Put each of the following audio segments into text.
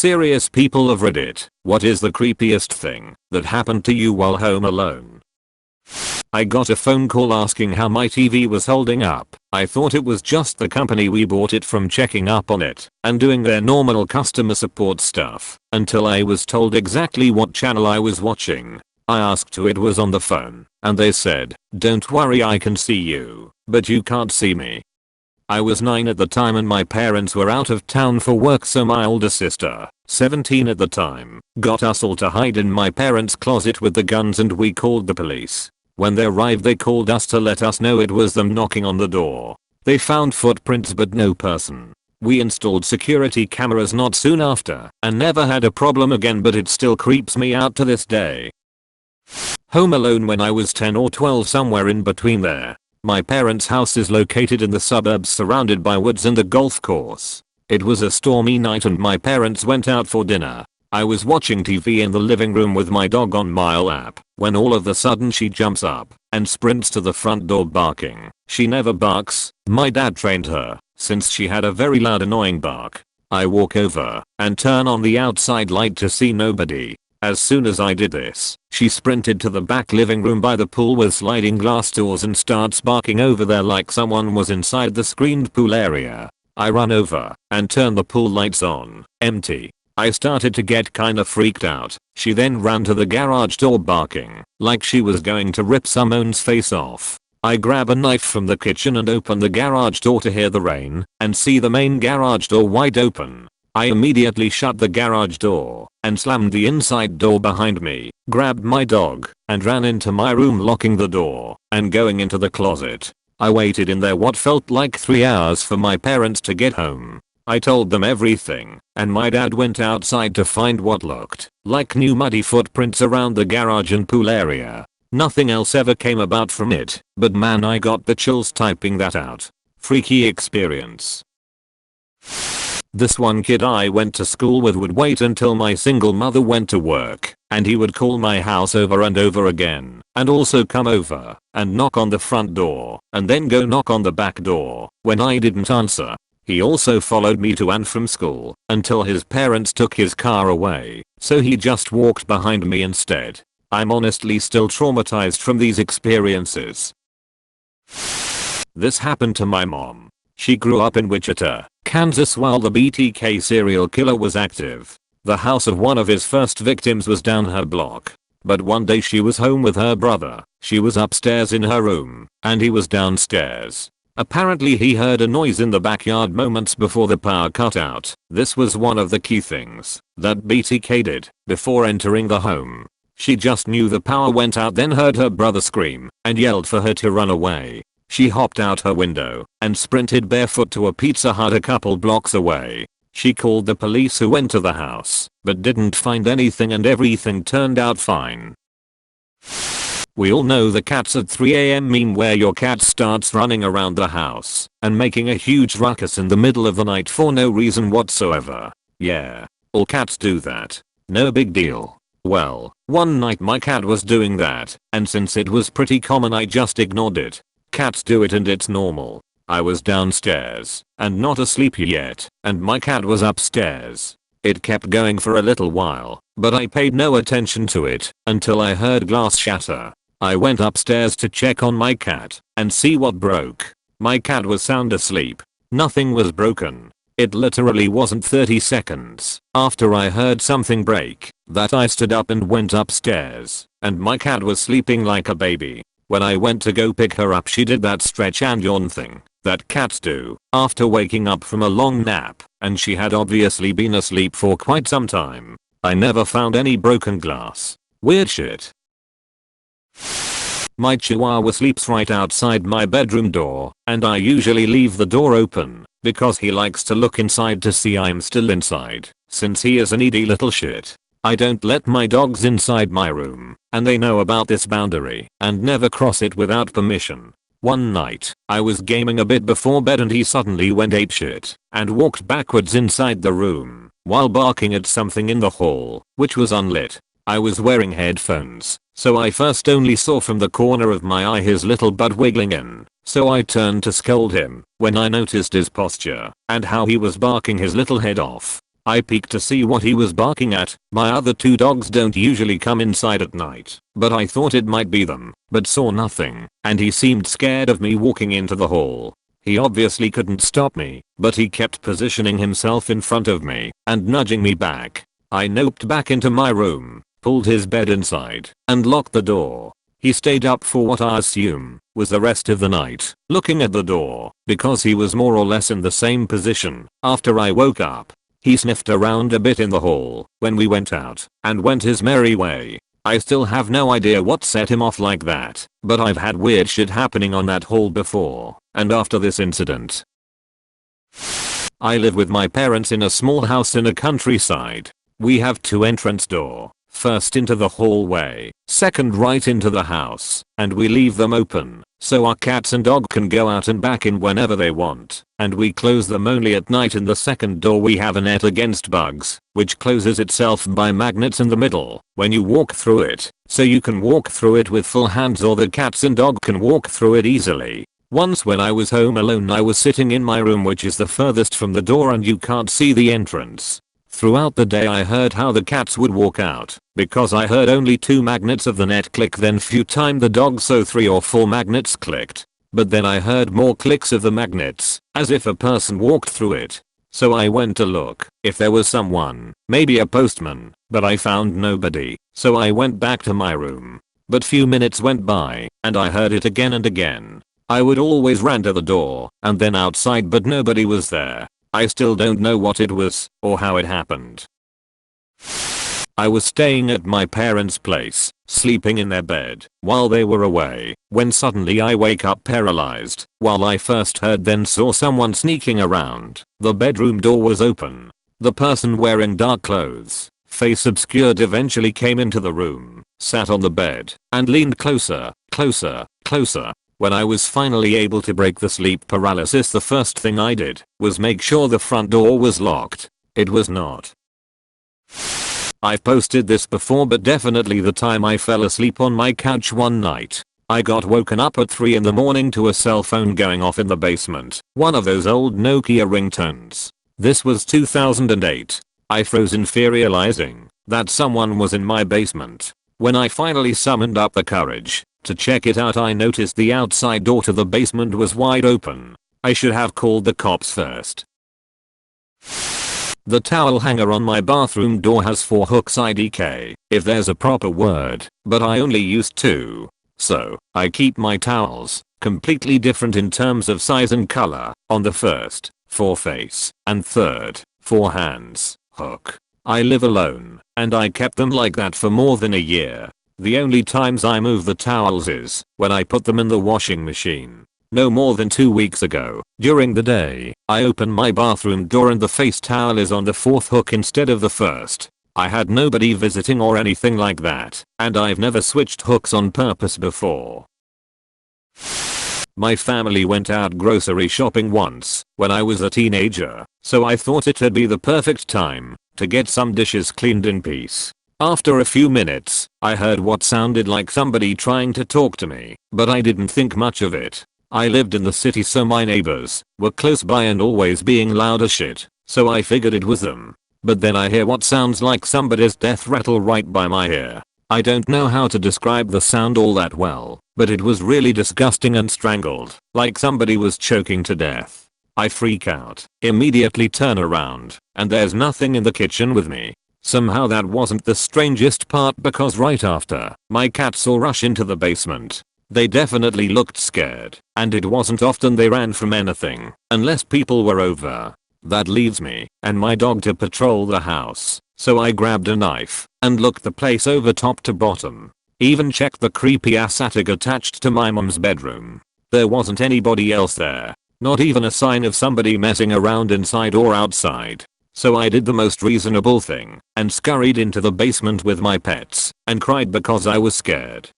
Serious people of Reddit, what is the creepiest thing that happened to you while home alone? I got a phone call asking how my TV was holding up. I thought it was just the company we bought it from checking up on it and doing their normal customer support stuff until I was told exactly what channel I was watching. I asked who it was on the phone and they said, "Don't worry, I can see you, but you can't see me." I was 9 at the time and my parents were out of town for work, so my older sister, 17 at the time, got us all to hide in my parents' closet with the guns and we called the police. When they arrived they called us to let us know it was them knocking on the door. They found footprints but no person. We installed security cameras not soon after and never had a problem again, but it still creeps me out to this day. Home alone when I was 10 or 12, somewhere in between there. My parents' house is located in the suburbs surrounded by woods and a golf course. It was a stormy night and my parents went out for dinner. I was watching TV in the living room with my dog on my lap when all of a sudden she jumps up and sprints to the front door barking. She never barks, my dad trained her, since she had a very loud annoying bark. I walk over and turn on the outside light to see nobody. As soon as I did this, she sprinted to the back living room by the pool with sliding glass doors and starts barking over there like someone was inside the screened pool area. I run over and turn the pool lights on, empty. I started to get kinda freaked out. She then ran to the garage door barking like she was going to rip someone's face off. I grab a knife from the kitchen and open the garage door to hear the rain and see the main garage door wide open. I immediately shut the garage door and slammed the inside door behind me, grabbed my dog, and ran into my room, locking the door and going into the closet. I waited in there what felt like 3 hours for my parents to get home. I told them everything, and my dad went outside to find what looked like new muddy footprints around the garage and pool area. Nothing else ever came about from it, but man, I got the chills typing that out. Freaky experience. This one kid I went to school with would wait until my single mother went to work, and he would call my house over and over again, and also come over and knock on the front door, and then go knock on the back door when I didn't answer. He also followed me to and from school until his parents took his car away, so he just walked behind me instead. I'm honestly still traumatized from these experiences. This happened to my mom. She grew up in Wichita, Kansas while the BTK serial killer was active. The house of one of his first victims was down her block. But one day she was home with her brother. She was upstairs in her room, and he was downstairs. Apparently he heard a noise in the backyard moments before the power cut out. This was one of the key things that BTK did before entering the home. She just knew the power went out, then heard her brother scream and yelled for her to run away. She hopped out her window and sprinted barefoot to a Pizza Hut a couple blocks away. She called the police who went to the house, but didn't find anything and everything turned out fine. We all know the cats at 3 AM meme where your cat starts running around the house and making a huge ruckus in the middle of the night for no reason whatsoever. Yeah, all cats do that. No big deal. Well, one night my cat was doing that, and since it was pretty common I just ignored it. Cats do it and it's normal. I was downstairs and not asleep yet, and my cat was upstairs. It kept going for a little while, but I paid no attention to it until I heard glass shatter. I went upstairs to check on my cat and see what broke. My cat was sound asleep. Nothing was broken. It literally wasn't 30 seconds after I heard something break that I stood up and went upstairs, and my cat was sleeping like a baby. When I went to go pick her up, she did that stretch and yawn thing that cats do after waking up from a long nap, and she had obviously been asleep for quite some time. I never found any broken glass. Weird shit. My chihuahua sleeps right outside my bedroom door, and I usually leave the door open because he likes to look inside to see I'm still inside, since he is a needy little shit. I don't let my dogs inside my room, and they know about this boundary and never cross it without permission. One night, I was gaming a bit before bed and he suddenly went apeshit and walked backwards inside the room while barking at something in the hall, which was unlit. I was wearing headphones, so I first only saw from the corner of my eye his little butt wiggling in, so I turned to scold him when I noticed his posture and how he was barking his little head off. I peeked to see what he was barking at. My other two dogs don't usually come inside at night, but I thought it might be them, but saw nothing, and he seemed scared of me walking into the hall. He obviously couldn't stop me, but he kept positioning himself in front of me and nudging me back. I noped back into my room, pulled his bed inside, and locked the door. He stayed up for what I assume was the rest of the night, looking at the door, because he was more or less in the same position after I woke up. He sniffed around a bit in the hall when we went out and went his merry way. I still have no idea what set him off like that, but I've had weird shit happening on that hall before, and after this incident. I live with my parents in a small house in a countryside. We have two entrance doors. First into the hallway, second right into the house, and we leave them open, so our cats and dog can go out and back in whenever they want, and we close them only at night. In the second door we have a net against bugs, which closes itself by magnets in the middle when you walk through it, so you can walk through it with full hands or the cats and dog can walk through it easily. Once when I was home alone I was sitting in my room which is the furthest from the door and you can't see the entrance. Throughout the day I heard how the cats would walk out, because I heard only 2 magnets of the net click, then few time the dog, so 3 or 4 magnets clicked. But then I heard more clicks of the magnets, as if a person walked through it. So I went to look if there was someone, maybe a postman, but I found nobody, so I went back to my room. But few minutes went by, and I heard it again and again. I would always run to the door, and then outside, but nobody was there. I still don't know what it was, or how it happened. I was staying at my parents' place, sleeping in their bed, while they were away, when suddenly I wake up paralyzed. While I first heard then saw someone sneaking around, the bedroom door was open. The person wearing dark clothes, face obscured, eventually came into the room, sat on the bed, and leaned closer, closer, closer. When I was finally able to break the sleep paralysis, the first thing I did was make sure the front door was locked. It was not. I've posted this before, but definitely the time I fell asleep on my couch one night. I got woken up at 3 in the morning to a cell phone going off in the basement, one of those old Nokia ringtones. This was 2008. I froze in fear, realizing that someone was in my basement. When I finally summoned up the courage to check it out, I noticed the outside door to the basement was wide open. I should have called the cops first. The towel hanger on my bathroom door has 4 hooks, IDK, if there's a proper word, but I only use 2. So, I keep my towels completely different in terms of size and color on the first, for face, and third, for hands, hook. I live alone, and I kept them like that for more than a year. The only times I move the towels is when I put them in the washing machine. No more than 2 weeks ago, during the day, I open my bathroom door and the face towel is on the 4th hook instead of the 1st. I had nobody visiting or anything like that, and I've never switched hooks on purpose before. My family went out grocery shopping once when I was a teenager, so I thought it'd be the perfect time to get some dishes cleaned in peace. After a few minutes, I heard what sounded like somebody trying to talk to me, but I didn't think much of it. I lived in the city, so my neighbors were close by and always being loud as shit, so I figured it was them. But then I hear what sounds like somebody's death rattle right by my ear. I don't know how to describe the sound all that well, but it was really disgusting and strangled, like somebody was choking to death. I freak out, immediately turn around, and there's nothing in the kitchen with me. Somehow that wasn't the strangest part, because right after, my cats all rush into the basement. They definitely looked scared, and it wasn't often they ran from anything, unless people were over. That leaves me and my dog to patrol the house, so I grabbed a knife and looked the place over top to bottom. Even checked the creepy ass attic attached to my mom's bedroom. There wasn't anybody else there, not even a sign of somebody messing around inside or outside. So I did the most reasonable thing and scurried into the basement with my pets and cried because I was scared.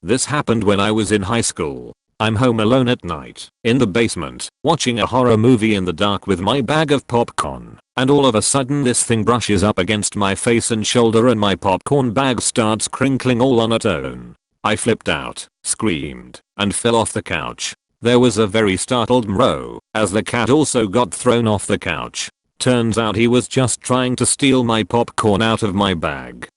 This happened when I was in high school. I'm home alone at night, in the basement, watching a horror movie in the dark with my bag of popcorn, and all of a sudden this thing brushes up against my face and shoulder and my popcorn bag starts crinkling all on its own. I flipped out, screamed, and fell off the couch. There was a very startled Mro, as the cat also got thrown off the couch. Turns out he was just trying to steal my popcorn out of my bag.